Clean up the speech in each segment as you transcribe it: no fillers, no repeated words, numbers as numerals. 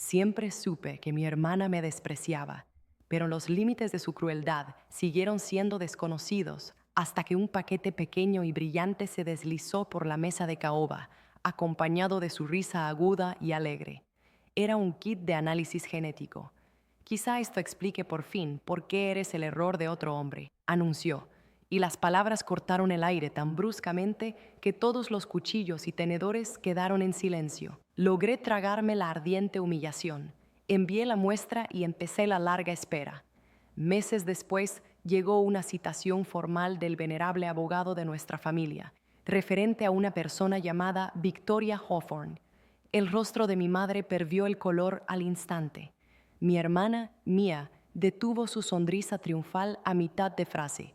Siempre supe que mi hermana me despreciaba, pero los límites de su crueldad siguieron siendo desconocidos hasta que un paquete pequeño y brillante se deslizó por la mesa de caoba, acompañado de su risa aguda y alegre. Era un kit de análisis genético. Quizá esto explique por fin por qué eres el error de otro hombre, anunció, y las palabras cortaron el aire tan bruscamente que todos los cuchillos y tenedores quedaron en silencio. Logré tragarme la ardiente humillación. Envié la muestra y empecé la larga espera. Meses después llegó una citación formal del venerable abogado de nuestra familia, referente a una persona llamada Victoria Hawthorne. El rostro de mi madre perdió el color al instante. Mi hermana, Mia, detuvo su sonrisa triunfal a mitad de frase.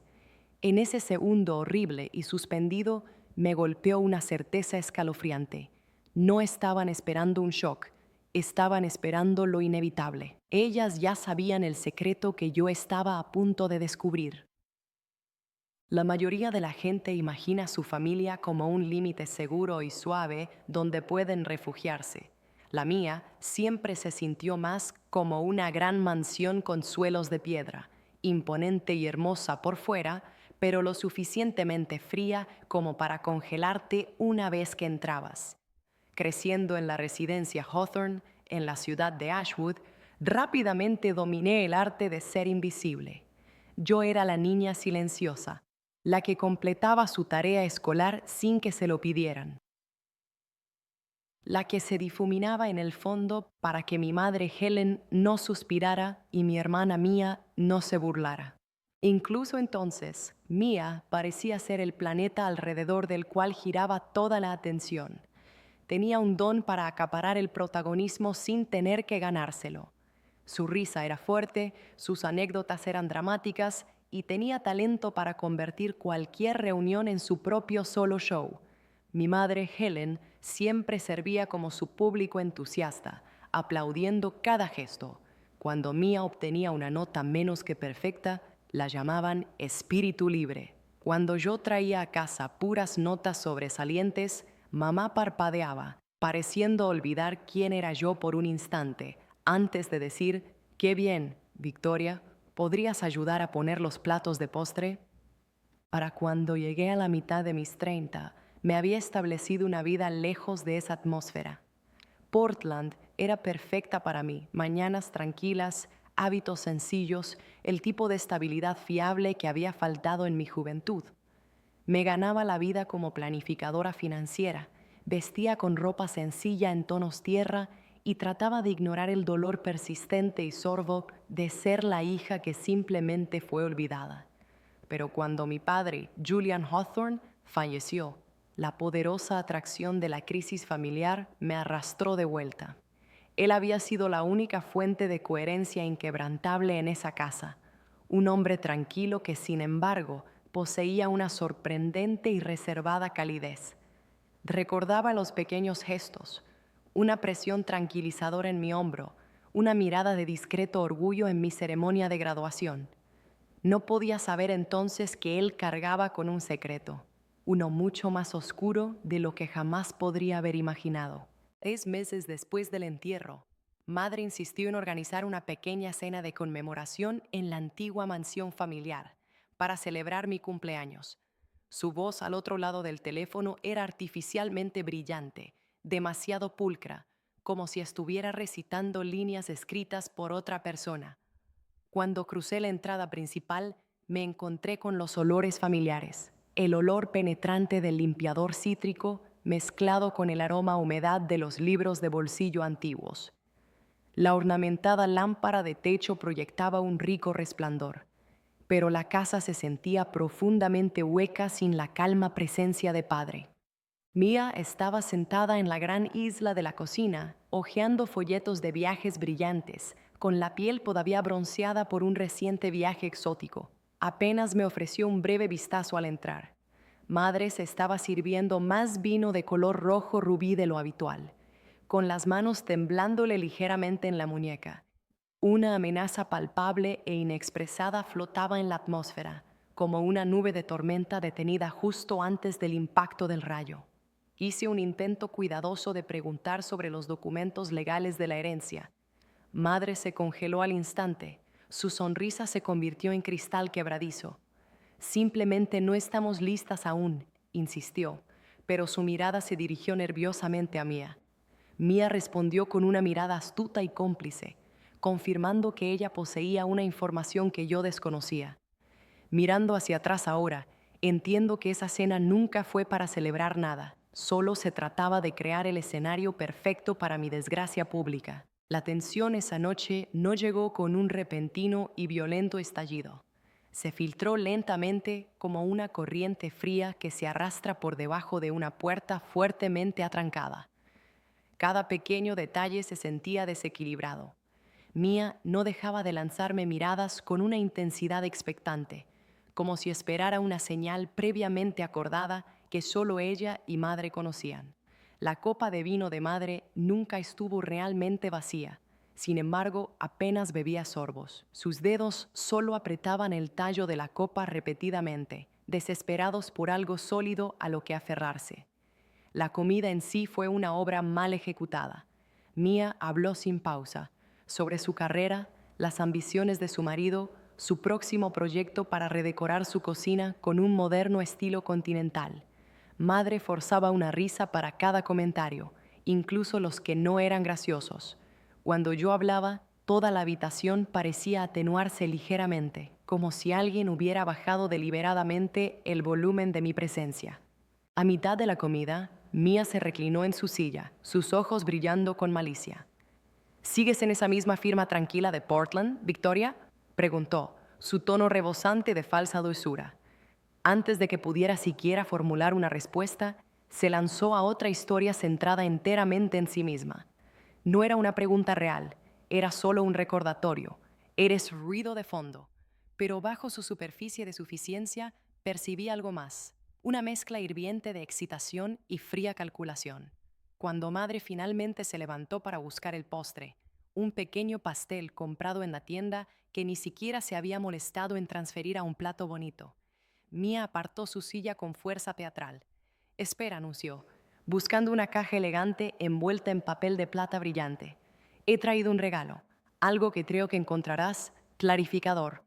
En ese segundo horrible y suspendido me golpeó una certeza escalofriante. No estaban esperando un shock, estaban esperando lo inevitable. Ellas ya sabían el secreto que yo estaba a punto de descubrir. La mayoría de la gente imagina su familia como un límite seguro y suave donde pueden refugiarse. La mía siempre se sintió más como una gran mansión con suelos de piedra, imponente y hermosa por fuera, pero lo suficientemente fría como para congelarte una vez que entrabas. Creciendo en la residencia Hawthorne, en la ciudad de Ashwood, rápidamente dominé el arte de ser invisible. Yo era la niña silenciosa, la que completaba su tarea escolar sin que se lo pidieran, la que se difuminaba en el fondo para que mi madre Helen no suspirara y mi hermana Mia no se burlara. Incluso entonces, Mia parecía ser el planeta alrededor del cual giraba toda la atención. Tenía un don para acaparar el protagonismo sin tener que ganárselo. Su risa era fuerte, sus anécdotas eran dramáticas y tenía talento para convertir cualquier reunión en su propio solo show. Mi madre, Helen, siempre servía como su público entusiasta, aplaudiendo cada gesto. Cuando Mia obtenía una nota menos que perfecta, la llamaban espíritu libre. Cuando yo traía a casa puras notas sobresalientes, mamá parpadeaba, pareciendo olvidar quién era yo por un instante, antes de decir, «Qué bien, Victoria, ¿podrías ayudar a poner los platos de postre?» Para cuando llegué a la mitad de mis 30, me había establecido una vida lejos de esa atmósfera. Portland era perfecta para mí, mañanas tranquilas, hábitos sencillos, el tipo de estabilidad fiable que había faltado en mi juventud. Me ganaba la vida como planificadora financiera, vestía con ropa sencilla en tonos tierra y trataba de ignorar el dolor persistente y sordo de ser la hija que simplemente fue olvidada. Pero cuando mi padre, Julian Hawthorne, falleció, la poderosa atracción de la crisis familiar me arrastró de vuelta. Él había sido la única fuente de coherencia inquebrantable en esa casa, un hombre tranquilo que, sin embargo, poseía una sorprendente y reservada calidez. Recordaba los pequeños gestos, una presión tranquilizadora en mi hombro, una mirada de discreto orgullo en mi ceremonia de graduación. No podía saber entonces que él cargaba con un secreto, uno mucho más oscuro de lo que jamás podría haber imaginado. 6 meses después del entierro, madre insistió en organizar una pequeña cena de conmemoración en la antigua mansión familiar para celebrar mi cumpleaños. Su voz al otro lado del teléfono era artificialmente brillante, demasiado pulcra, como si estuviera recitando líneas escritas por otra persona. Cuando crucé la entrada principal, me encontré con los olores familiares. El olor penetrante del limpiador cítrico mezclado con el aroma a humedad de los libros de bolsillo antiguos. La ornamentada lámpara de techo proyectaba un rico resplandor, pero la casa se sentía profundamente hueca sin la calma presencia de padre. Mia estaba sentada en la gran isla de la cocina, hojeando folletos de viajes brillantes, con la piel todavía bronceada por un reciente viaje exótico. Apenas me ofreció un breve vistazo al entrar. Madre se estaba sirviendo más vino de color rojo rubí de lo habitual, con las manos temblándole ligeramente en la muñeca. Una amenaza palpable e inexpresada flotaba en la atmósfera, como una nube de tormenta detenida justo antes del impacto del rayo. Hice un intento cuidadoso de preguntar sobre los documentos legales de la herencia, Madre se congeló al instante. Su sonrisa se convirtió en cristal quebradizo. Simplemente no estamos listas aún, insistió, pero su mirada se dirigió nerviosamente a Mía. Mía respondió con una mirada astuta y cómplice, confirmando que ella poseía una información que yo desconocía. Mirando hacia atrás ahora, entiendo que esa cena nunca fue para celebrar nada. Solo se trataba de crear el escenario perfecto para mi desgracia pública. La tensión esa noche no llegó con un repentino y violento estallido. Se filtró lentamente como una corriente fría que se arrastra por debajo de una puerta fuertemente atrancada. Cada pequeño detalle se sentía desequilibrado. Mía no dejaba de lanzarme miradas con una intensidad expectante, como si esperara una señal previamente acordada que solo ella y madre conocían. La copa de vino de madre nunca estuvo realmente vacía. Sin embargo, apenas bebía sorbos. Sus dedos solo apretaban el tallo de la copa repetidamente, desesperados por algo sólido a lo que aferrarse. La comida en sí fue una obra mal ejecutada. Mía habló sin pausa sobre su carrera, las ambiciones de su marido, su próximo proyecto para redecorar su cocina con un moderno estilo continental. Madre forzaba una risa para cada comentario, incluso los que no eran graciosos. Cuando yo hablaba, toda la habitación parecía atenuarse ligeramente, como si alguien hubiera bajado deliberadamente el volumen de mi presencia. A mitad de la comida, Mía se reclinó en su silla, sus ojos brillando con malicia. ¿Sigues en esa misma firma tranquila de Portland, Victoria?, preguntó, su tono rebosante de falsa dulzura. Antes de que pudiera siquiera formular una respuesta, se lanzó a otra historia centrada enteramente en sí misma. No era una pregunta real, era solo un recordatorio. Eres ruido de fondo. Pero bajo su superficie de suficiencia percibí algo más, una mezcla hirviente de excitación y fría calculación. Cuando madre finalmente se levantó para buscar el postre, un pequeño pastel comprado en la tienda que ni siquiera se había molestado en transferir a un plato bonito, Mía apartó su silla con fuerza teatral. Espera, anunció, buscando una caja elegante envuelta en papel de plata brillante. He traído un regalo, algo que creo que encontrarás clarificador.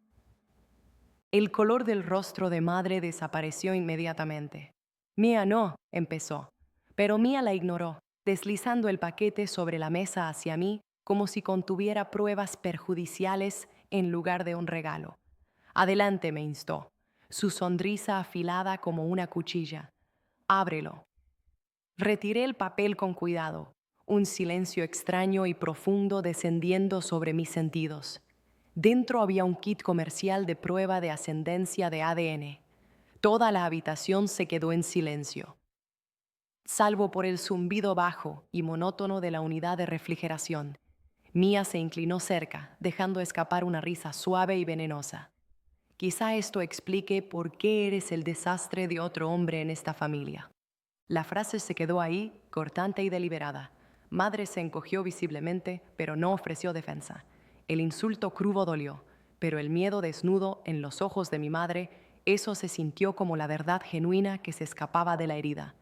El color del rostro de madre desapareció inmediatamente. Mía no, empezó, pero Mía la ignoró, deslizando el paquete sobre la mesa hacia mí como si contuviera pruebas perjudiciales en lugar de un regalo. Adelante, me instó, su sonrisa afilada como una cuchilla. Ábrelo. Retiré el papel con cuidado, un silencio extraño y profundo descendiendo sobre mis sentidos. Dentro había un kit comercial de prueba de ascendencia de ADN. Toda la habitación se quedó en silencio, salvo por el zumbido bajo y monótono de la unidad de refrigeración. Mía se inclinó cerca, dejando escapar una risa suave y venenosa. Quizá esto explique por qué eres el desastre de otro hombre en esta familia. La frase se quedó ahí, cortante y deliberada. Madre se encogió visiblemente, pero no ofreció defensa. El insulto crudo dolió, pero el miedo desnudo en los ojos de mi madre, eso se sintió como la verdad genuina que se escapaba de la herida.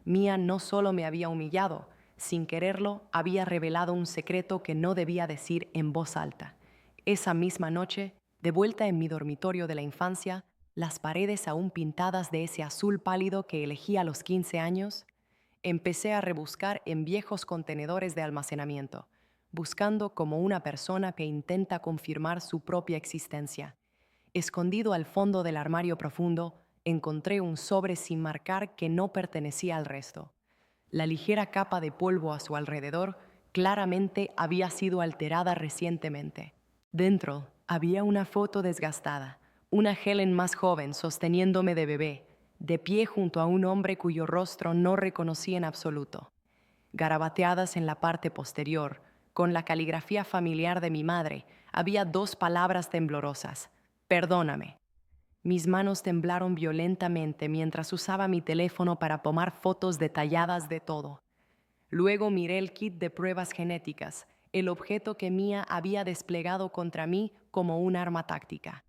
Mía no solo me había humillado, sin quererlo, había revelado un secreto que no debía decir en voz alta. Esa misma noche, de vuelta en mi dormitorio de la infancia, las paredes aún pintadas de ese azul pálido que elegí a los 15 años, empecé a rebuscar en viejos contenedores de almacenamiento, buscando como una persona que intenta confirmar su propia existencia. Escondido al fondo del armario profundo, encontré un sobre sin marcar que no pertenecía al resto. La ligera capa de polvo a su alrededor claramente había sido alterada recientemente. Dentro había una foto desgastada, una Helen más joven sosteniéndome de bebé, de pie junto a un hombre cuyo rostro no reconocí en absoluto. Garabateadas en la parte posterior, con la caligrafía familiar de mi madre, había dos palabras temblorosas: perdóname. Mis manos temblaron violentamente mientras usaba mi teléfono para tomar fotos detalladas de todo. Luego miré el kit de pruebas genéticas, el objeto que Mía había desplegado contra mí como un arma táctica.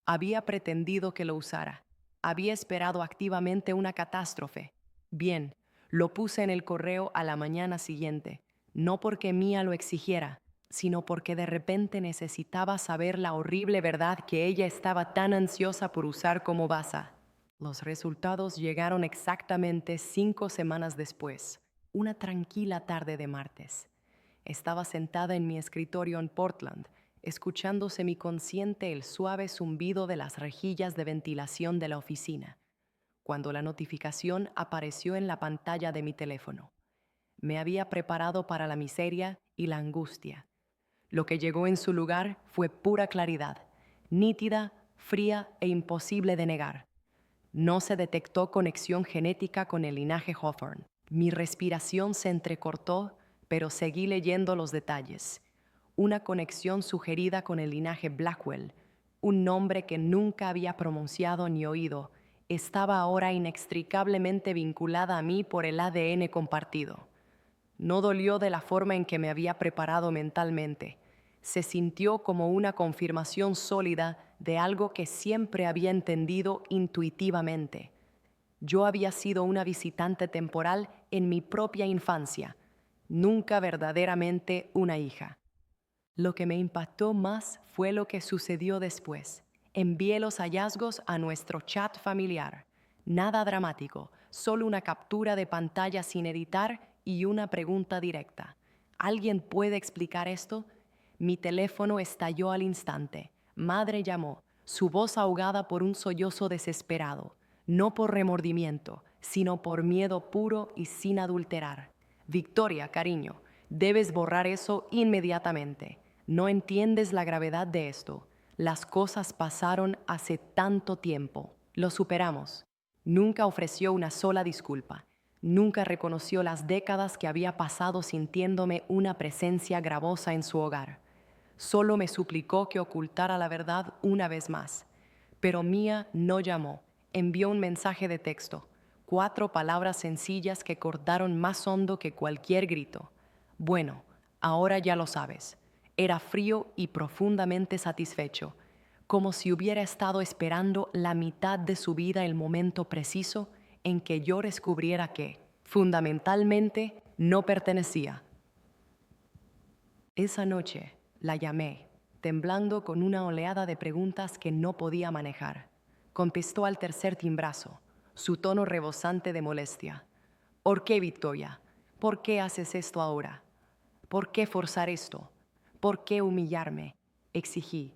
Había pretendido que lo usara. Había esperado activamente una catástrofe. Bien, lo puse en el correo a la mañana siguiente, no porque Mía lo exigiera, sino porque de repente necesitaba saber la horrible verdad que ella estaba tan ansiosa por usar como base. Los resultados llegaron exactamente 5 semanas después, una tranquila tarde de martes. Estaba sentada en mi escritorio en Portland, escuchando semiconsciente el suave zumbido de las rejillas de ventilación de la oficina, cuando la notificación apareció en la pantalla de mi teléfono. Me había preparado para la miseria y la angustia. Lo que llegó en su lugar fue pura claridad, nítida, fría e imposible de negar. No se detectó conexión genética con el linaje Hawthorne. Mi respiración se entrecortó, pero seguí leyendo los detalles. Una conexión sugerida con el linaje Blackwell, un nombre que nunca había pronunciado ni oído, estaba ahora inextricablemente vinculada a mí por el ADN compartido. No dolió de la forma en que me había preparado mentalmente. Se sintió como una confirmación sólida de algo que siempre había entendido intuitivamente. Yo había sido una visitante temporal en mi propia infancia, nunca verdaderamente una hija. Lo que me impactó más fue lo que sucedió después. Envié los hallazgos a nuestro chat familiar. Nada dramático, solo una captura de pantalla sin editar y una pregunta directa. ¿Alguien puede explicar esto? Mi teléfono estalló al instante. Madre llamó, su voz ahogada por un sollozo desesperado, no por remordimiento, sino por miedo puro y sin adulterar. Victoria, cariño, debes borrar eso inmediatamente. No entiendes la gravedad de esto. Las cosas pasaron hace tanto tiempo. Lo superamos. Nunca ofreció una sola disculpa. Nunca reconoció las décadas que había pasado sintiéndome una presencia gravosa en su hogar. Solo me suplicó que ocultara la verdad una vez más. Pero Mia no llamó. Envió un mensaje de texto. 4 palabras sencillas que cortaron más hondo que cualquier grito. Bueno, ahora ya lo sabes. Era frío y profundamente satisfecho, como si hubiera estado esperando la mitad de su vida el momento preciso en que yo descubriera que, fundamentalmente, no pertenecía. Esa noche la llamé, temblando con una oleada de preguntas que no podía manejar. Contestó al tercer timbrazo, su tono rebosante de molestia. ¿Por qué, Victoria? ¿Por qué haces esto ahora? ¿Por qué forzar esto? ¿Por qué humillarme? Exigí.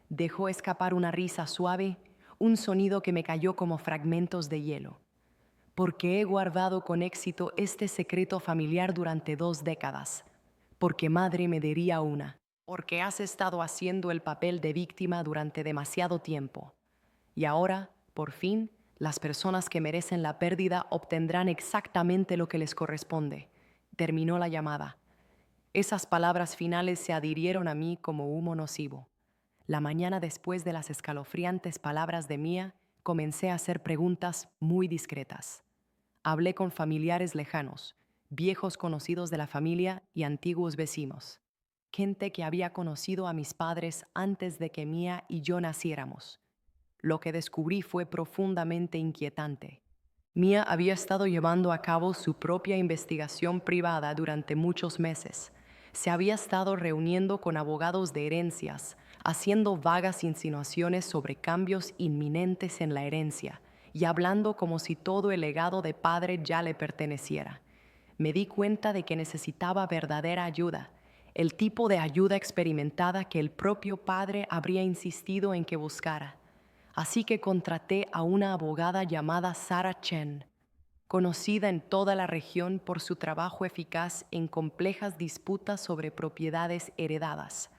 Dejó escapar una risa suave, un sonido que me cayó como fragmentos de hielo. Porque he guardado con éxito este secreto familiar durante 2 décadas. Porque madre me daría una. Porque has estado haciendo el papel de víctima durante demasiado tiempo. Y ahora, por fin, las personas que merecen la pérdida obtendrán exactamente lo que les corresponde. Terminó la llamada. Esas palabras finales se adhirieron a mí como humo nocivo. La mañana después de las escalofriantes palabras de Mia, comencé a hacer preguntas muy discretas. Hablé con familiares lejanos, viejos conocidos de la familia y antiguos vecinos. Gente que había conocido a mis padres antes de que Mia y yo naciéramos. Lo que descubrí fue profundamente inquietante. Mia había estado llevando a cabo su propia investigación privada durante muchos meses. Se había estado reuniendo con abogados de herencias, haciendo vagas insinuaciones sobre cambios inminentes en la herencia y hablando como si todo el legado de padre ya le perteneciera. Me di cuenta de que necesitaba verdadera ayuda, el tipo de ayuda experimentada que el propio padre habría insistido en que buscara. Así que contraté a una abogada llamada Sarah Chen, conocida en toda la región por su trabajo eficaz en complejas disputas sobre propiedades heredadas.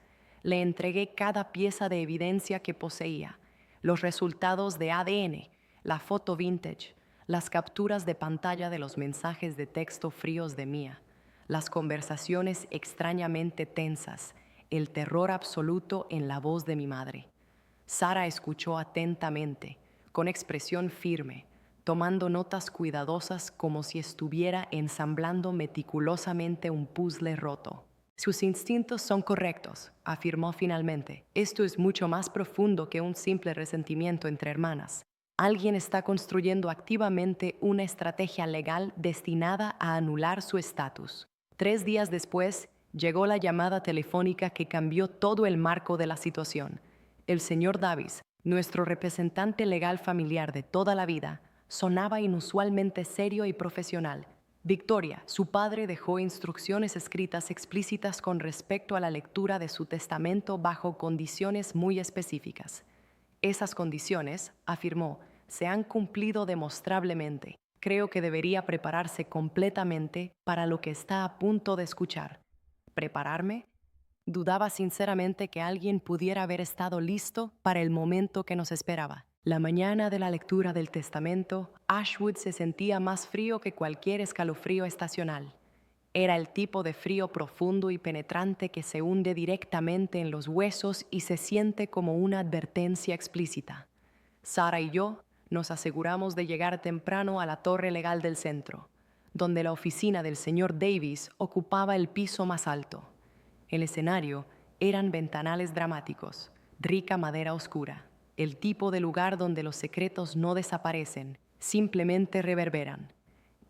Le entregué cada pieza de evidencia que poseía, los resultados de ADN, la foto vintage, las capturas de pantalla de los mensajes de texto fríos de Mia, las conversaciones extrañamente tensas, el terror absoluto en la voz de mi madre. Sara escuchó atentamente, con expresión firme, tomando notas cuidadosas como si estuviera ensamblando meticulosamente un puzzle roto. Sus instintos son correctos, afirmó finalmente. Esto es mucho más profundo que un simple resentimiento entre hermanas. Alguien está construyendo activamente una estrategia legal destinada a anular su estatus. 3 días después, Llegó la llamada telefónica que cambió todo el marco de la situación. El señor Davis, nuestro representante legal familiar de toda la vida, sonaba inusualmente serio y profesional. Victoria, su padre, dejó instrucciones escritas explícitas con respecto a la lectura de su testamento bajo condiciones muy específicas. Esas condiciones, afirmó, se han cumplido demostrablemente. Creo que debería prepararse completamente para lo que está a punto de escuchar. ¿Prepararme? Dudaba sinceramente que alguien pudiera haber estado listo para el momento que nos esperaba. La mañana de la lectura del testamento, Ashwood se sentía más frío que cualquier escalofrío estacional. Era el tipo de frío profundo y penetrante que se hunde directamente en los huesos y se siente como una advertencia explícita. Sara y yo nos aseguramos de llegar temprano a la torre legal del centro, donde la oficina del señor Davis ocupaba el piso más alto. El escenario eran ventanales dramáticos, rica madera oscura, el tipo de lugar donde los secretos no desaparecen, simplemente reverberan.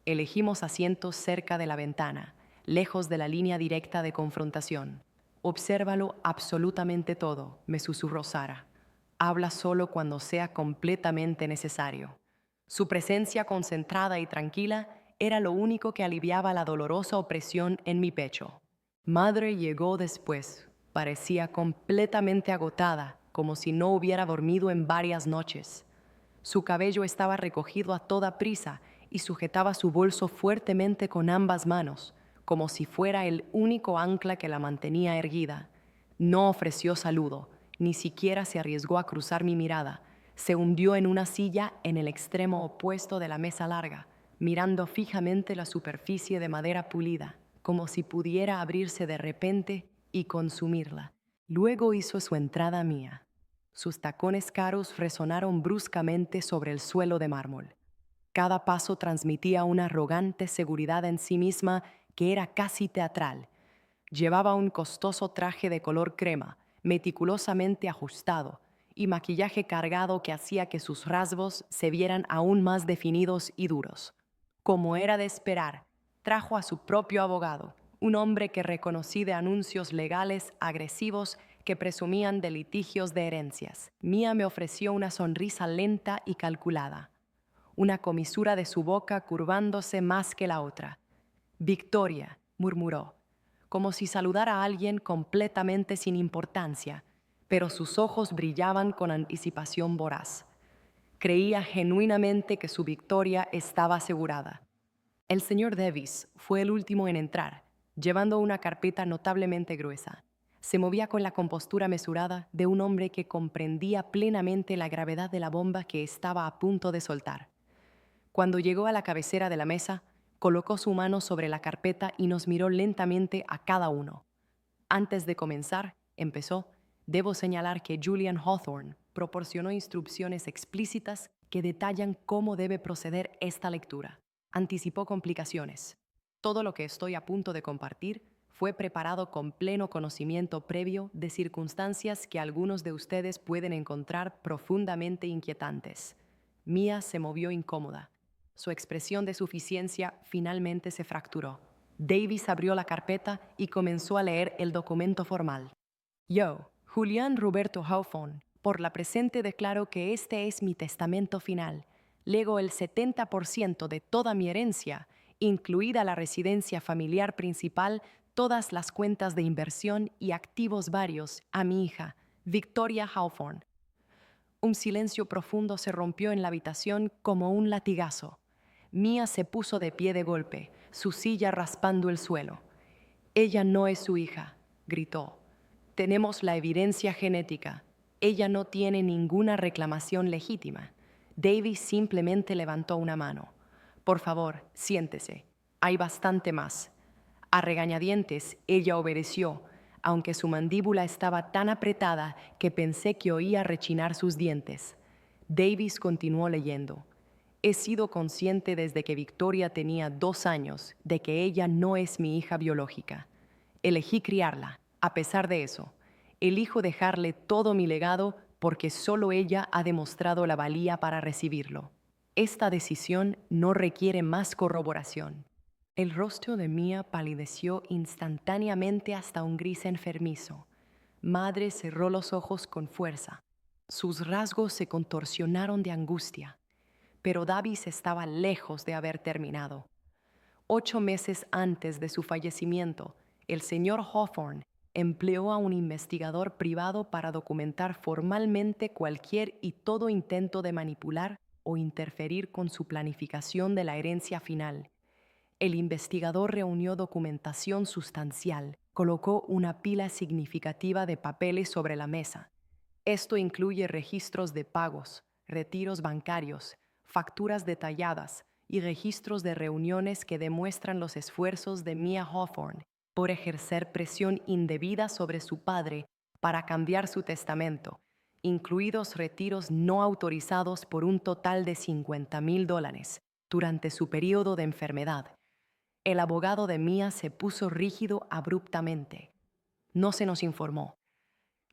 Elegimos asientos cerca de la ventana, lejos de la línea directa de confrontación. Obsérvalo absolutamente todo, me susurró Sara. Habla solo cuando sea completamente necesario. Su presencia concentrada y tranquila era lo único que aliviaba la dolorosa opresión en mi pecho. Madre llegó después. Parecía completamente agotada, como si no hubiera dormido en varias noches. Su cabello estaba recogido a toda prisa y sujetaba su bolso fuertemente con ambas manos, como si fuera el único ancla que la mantenía erguida. No ofreció saludo, ni siquiera se arriesgó a cruzar mi mirada. Se hundió en una silla en el extremo opuesto de la mesa larga, mirando fijamente la superficie de madera pulida, como si pudiera abrirse de repente y consumirla. Luego hizo su entrada mía. Sus tacones caros resonaron bruscamente sobre el suelo de mármol. Cada paso transmitía una arrogante seguridad en sí misma que era casi teatral. Llevaba un costoso traje de color crema, meticulosamente ajustado, y maquillaje cargado que hacía que sus rasgos se vieran aún más definidos y duros. Como era de esperar, trajo a su propio abogado, un hombre que reconocí de anuncios legales agresivos que presumían de litigios de herencias. Mía me ofreció una sonrisa lenta y calculada, una comisura de su boca curvándose más que la otra. Victoria, murmuró, como si saludara a alguien completamente sin importancia, pero sus ojos brillaban con anticipación voraz. Creía genuinamente que su victoria estaba asegurada. El señor Davis fue el último en entrar, llevando una carpeta notablemente gruesa. Se movía con la compostura mesurada de un hombre que comprendía plenamente la gravedad de la bomba que estaba a punto de soltar. Cuando llegó a la cabecera de la mesa, colocó su mano sobre la carpeta y nos miró lentamente a cada uno. Antes de comenzar, empezó, debo señalar que Julian Hawthorne proporcionó instrucciones explícitas que detallan cómo debe proceder esta lectura. Anticipó complicaciones. Todo lo que estoy a punto de compartir fue preparado con pleno conocimiento previo de circunstancias que algunos de ustedes pueden encontrar profundamente inquietantes. Mía se movió incómoda. Su expresión de suficiencia finalmente se fracturó. Davis abrió la carpeta y comenzó a leer el documento formal. Yo, Julián Roberto Hawthorne, por la presente declaro que este es mi testamento final. Lego el 70% de toda mi herencia, incluida la residencia familiar principal, todas las cuentas de inversión y activos varios, a mi hija, Victoria Hawthorne. Un silencio profundo se rompió en la habitación como un latigazo. Mía se puso de pie de golpe, su silla raspando el suelo. Ella no es su hija, gritó. Tenemos la evidencia genética. Ella no tiene ninguna reclamación legítima. Davis simplemente levantó una mano. Por favor, siéntese. Hay bastante más. A regañadientes, ella obedeció, aunque su mandíbula estaba tan apretada que pensé que oía rechinar sus dientes. Davis continuó leyendo. He sido consciente desde que Victoria tenía 2 años de que ella no es mi hija biológica. Elegí criarla. A pesar de eso, elijo dejarle todo mi legado porque solo ella ha demostrado la valía para recibirlo. Esta decisión no requiere más corroboración. El rostro de Mia palideció instantáneamente hasta un gris enfermizo. Madre cerró los ojos con fuerza. Sus rasgos se contorsionaron de angustia. Pero Davis estaba lejos de haber terminado. 8 meses antes de su fallecimiento, el señor Hawthorne empleó a un investigador privado para documentar formalmente cualquier y todo intento de manipular o interferir con su planificación de la herencia final. El investigador reunió documentación sustancial, colocó una pila significativa de papeles sobre la mesa. Esto incluye registros de pagos, retiros bancarios, facturas detalladas y registros de reuniones que demuestran los esfuerzos de Mia Hawthorne por ejercer presión indebida sobre su padre para cambiar su testamento, incluidos retiros no autorizados por un total de $50,000 durante su periodo de enfermedad. El abogado de Mia se puso rígido abruptamente. No se nos informó.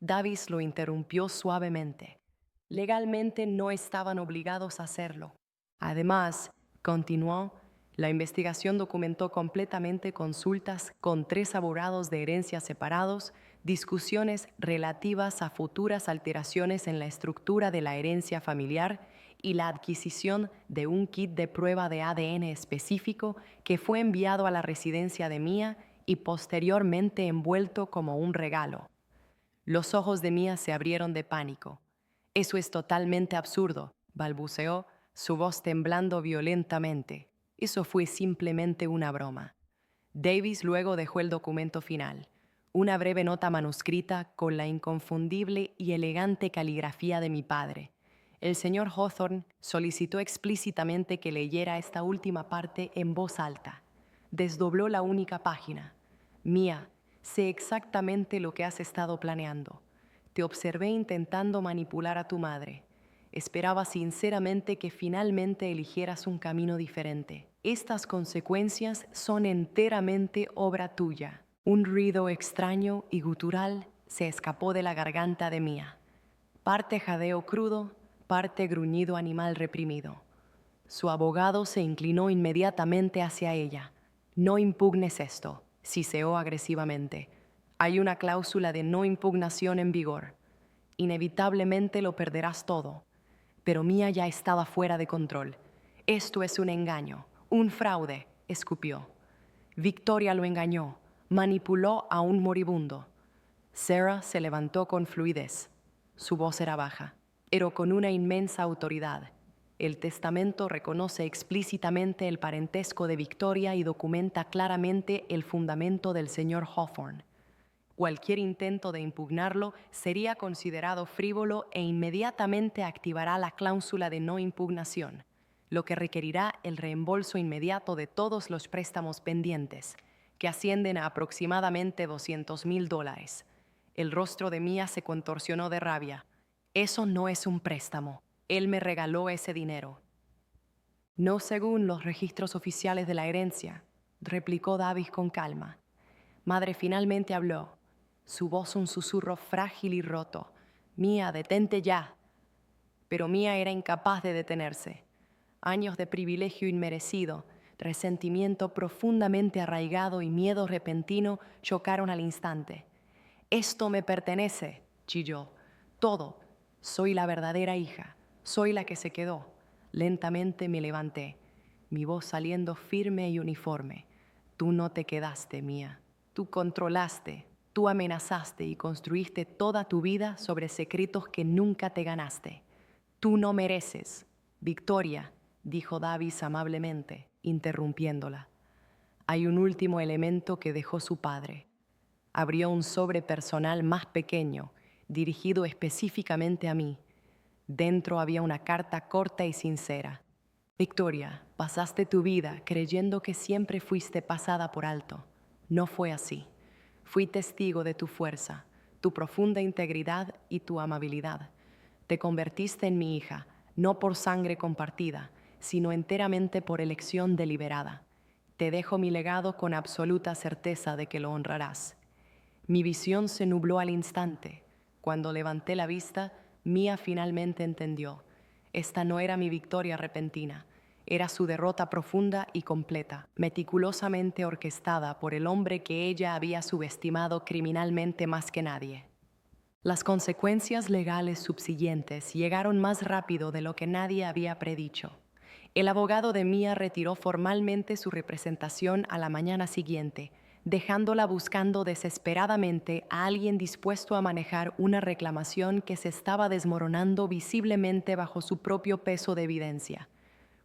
Davis lo interrumpió suavemente. Legalmente no estaban obligados a hacerlo. Además, continuó, la investigación documentó completamente consultas con 3 abogados de herencia separados, discusiones relativas a futuras alteraciones en la estructura de la herencia familiar y la adquisición de un kit de prueba de ADN específico que fue enviado a la residencia de Mia y posteriormente envuelto como un regalo. Los ojos de Mia se abrieron de pánico. «Eso es totalmente absurdo», balbuceó, su voz temblando violentamente. «Eso fue simplemente una broma». Davis luego dejó el documento final, una breve nota manuscrita con la inconfundible y elegante caligrafía de mi padre. El señor Hawthorne solicitó explícitamente que leyera esta última parte en voz alta. Desdobló la única página. «Mia, sé exactamente lo que has estado planeando. Te observé intentando manipular a tu madre. Esperaba sinceramente que finalmente eligieras un camino diferente. Estas consecuencias son enteramente obra tuya». Un ruido extraño y gutural se escapó de la garganta de Mia. Parte jadeo crudo, parte gruñido animal reprimido. Su abogado se inclinó inmediatamente hacia ella. «No impugnes esto», siseó agresivamente. «Hay una cláusula de no impugnación en vigor. Inevitablemente lo perderás todo». Pero Mia ya estaba fuera de control. «Esto es un engaño, un fraude», escupió. «Victoria lo engañó, manipuló a un moribundo». Sarah se levantó con fluidez. Su voz era baja, pero con una inmensa autoridad. El testamento reconoce explícitamente el parentesco de Victoria y documenta claramente el fundamento del señor Hawthorne. Cualquier intento de impugnarlo sería considerado frívolo e inmediatamente activará la cláusula de no impugnación, lo que requerirá el reembolso inmediato de todos los préstamos pendientes, que ascienden a aproximadamente $200,000. El rostro de Mia se contorsionó de rabia. «Eso no es un préstamo. Él me regaló ese dinero». «No según los registros oficiales de la herencia», replicó Davis con calma. Madre finalmente habló, su voz un susurro frágil y roto. «Mia, detente ya». Pero Mia era incapaz de detenerse. Años de privilegio inmerecido, resentimiento profundamente arraigado y miedo repentino chocaron al instante. «Esto me pertenece», chilló. «Todo. Soy la verdadera hija. Soy la que se quedó». Lentamente me levanté, mi voz saliendo firme y uniforme. «Tú no te quedaste, Mia. Tú controlaste, tú amenazaste y construiste toda tu vida sobre secretos que nunca te ganaste. Tú no mereces». «Victoria», dijo Davis amablemente, interrumpiéndola. «Hay un último elemento que dejó su padre». Abrió un sobre personal más pequeño, dirigido específicamente a mí. Dentro había una carta corta y sincera. «Victoria, pasaste tu vida creyendo que siempre fuiste pasada por alto. No fue así. Fui testigo de tu fuerza, tu profunda integridad y tu amabilidad. Te convertiste en mi hija, no por sangre compartida, sino enteramente por elección deliberada. Te dejo mi legado con absoluta certeza de que lo honrarás». Mi visión se nubló al instante. Cuando levanté la vista, Mia finalmente entendió. Esta no era mi victoria repentina. Era su derrota profunda y completa, meticulosamente orquestada por el hombre que ella había subestimado criminalmente más que nadie. Las consecuencias legales subsiguientes llegaron más rápido de lo que nadie había predicho. El abogado de Mia retiró formalmente su representación a la mañana siguiente, dejándola buscando desesperadamente a alguien dispuesto a manejar una reclamación que se estaba desmoronando visiblemente bajo su propio peso de evidencia.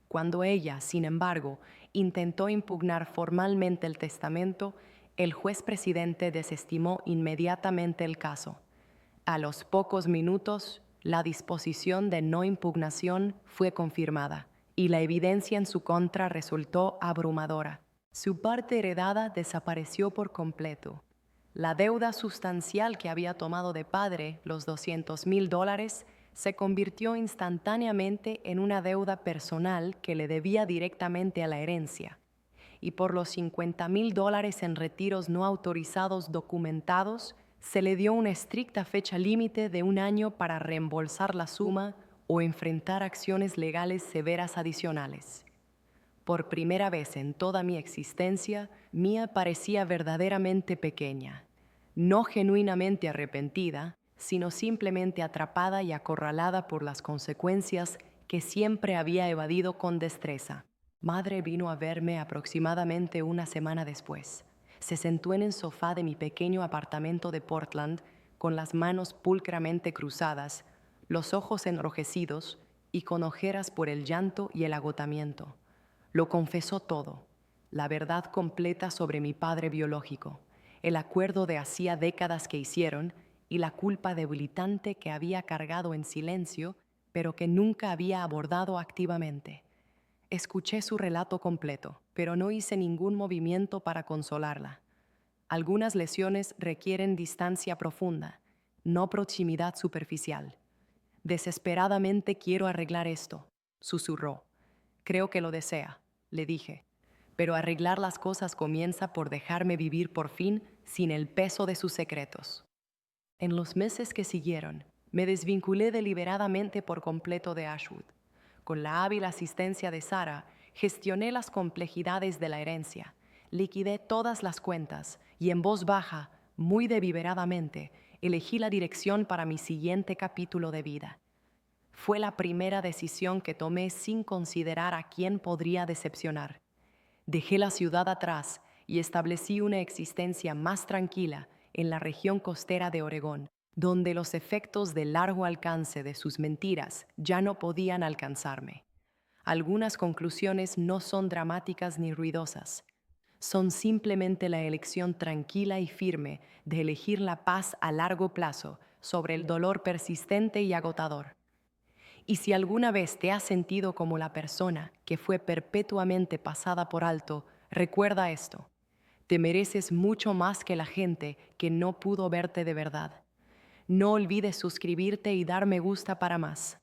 Cuando ella, sin embargo, intentó impugnar formalmente el testamento, el juez presidente desestimó inmediatamente el caso. A los pocos minutos, la disposición de no impugnación fue confirmada y la evidencia en su contra resultó abrumadora. Su parte heredada desapareció por completo. La deuda sustancial que había tomado de padre, los $200,000, se convirtió instantáneamente en una deuda personal que le debía directamente a la herencia. Y por los $50,000 en retiros no autorizados documentados, se le dio una estricta fecha límite de 1 año para reembolsar la suma o enfrentar acciones legales severas adicionales. Por primera vez en toda mi existencia, Mia parecía verdaderamente pequeña, no genuinamente arrepentida, sino simplemente atrapada y acorralada por las consecuencias que siempre había evadido con destreza. Madre vino a verme aproximadamente una semana después. Se sentó en el sofá de mi pequeño apartamento de Portland, con las manos pulcramente cruzadas, los ojos enrojecidos y con ojeras por el llanto y el agotamiento. Lo confesó todo, la verdad completa sobre mi padre biológico, el acuerdo de hacía décadas que hicieron y la culpa debilitante que había cargado en silencio, pero que nunca había abordado activamente. Escuché su relato completo, pero no hice ningún movimiento para consolarla. Algunas lesiones requieren distancia profunda, no proximidad superficial. Desesperadamente quiero arreglar esto, susurró. Creo que lo desea, le dije. Pero arreglar las cosas comienza por dejarme vivir por fin sin el peso de sus secretos. En los meses que siguieron, me desvinculé deliberadamente por completo de Ashwood. Con la hábil asistencia de Sarah, gestioné las complejidades de la herencia, liquidé todas las cuentas y en voz baja, muy deliberadamente, elegí la dirección para mi siguiente capítulo de vida. Fue la primera decisión que tomé sin considerar a quién podría decepcionar. Dejé la ciudad atrás y establecí una existencia más tranquila en la región costera de Oregón, donde los efectos de largo alcance de sus mentiras ya no podían alcanzarme. Algunas conclusiones no son dramáticas ni ruidosas. Son simplemente la elección tranquila y firme de elegir la paz a largo plazo sobre el dolor persistente y agotador. Y si alguna vez te has sentido como la persona que fue perpetuamente pasada por alto, recuerda esto. Te mereces mucho más que la gente que no pudo verte de verdad. No olvides suscribirte y dar me gusta para más.